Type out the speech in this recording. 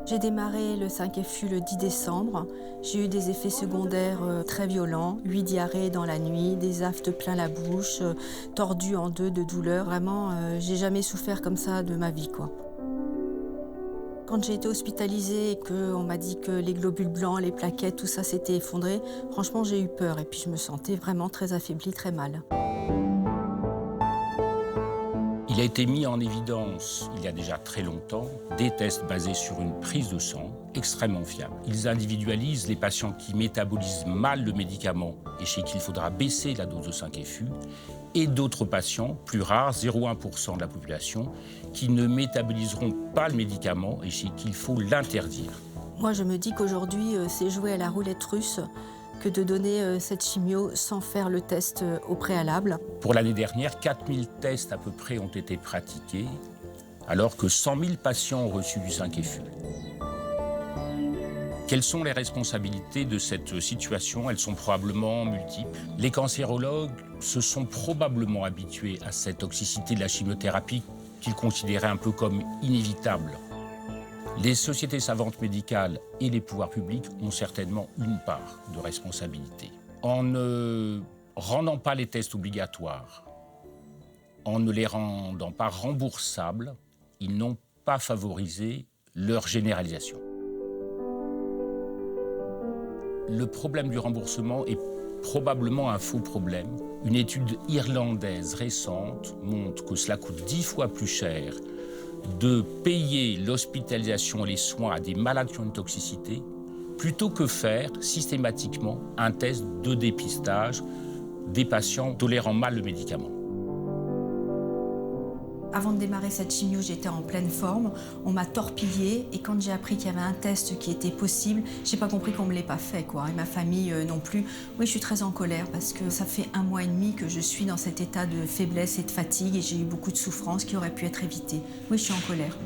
J'ai démarré le 5FU le 10 décembre. J'ai eu des effets secondaires très violents, 8 diarrhées dans la nuit, des aphtes plein la bouche, tordue en deux de douleur. Vraiment, j'ai jamais souffert comme ça de ma vie, quoi. Quand j'ai été hospitalisée et qu'on m'a dit que les globules blancs, les plaquettes, tout ça s'était effondré, franchement, j'ai eu peur et puis je me sentais vraiment très affaiblie, très mal. Il a été mis en évidence, il y a déjà très longtemps, des tests basés sur une prise de sang extrêmement fiable. Ils individualisent les patients qui métabolisent mal le médicament et chez qui il faudra baisser la dose de 5FU, et d'autres patients, plus rares, 0,1% de la population, qui ne métaboliseront pas le médicament et chez qui il faut l'interdire. Moi, je me dis qu'aujourd'hui, c'est jouer à la roulette russe que de donner cette chimio sans faire le test au préalable. Pour l'année dernière, 4000 tests à peu près ont été pratiqués, alors que 100 000 patients ont reçu du 5FU. Quelles sont les responsabilités de cette situation? Elles sont probablement multiples. Les cancérologues se sont probablement habitués à cette toxicité de la chimiothérapie qu'ils considéraient un peu comme inévitable. Les sociétés savantes médicales et les pouvoirs publics ont certainement une part de responsabilité. En ne rendant pas les tests obligatoires, en ne les rendant pas remboursables, ils n'ont pas favorisé leur généralisation. Le problème du remboursement est probablement un faux problème. Une étude irlandaise récente montre que cela coûte 10 fois plus cher de payer l'hospitalisation et les soins à des malades qui ont une toxicité plutôt que faire systématiquement un test de dépistage des patients tolérant mal le médicament. Avant de démarrer cette chimio, j'étais en pleine forme. On m'a torpillée et quand j'ai appris qu'il y avait un test qui était possible, j'ai pas compris qu'on me l'ait pas fait, quoi. Et ma famille non plus. Oui, je suis très en colère parce que ça fait 1 mois et demi que je suis dans cet état de faiblesse et de fatigue et j'ai eu beaucoup de souffrances qui auraient pu être évitées. Oui, je suis en colère.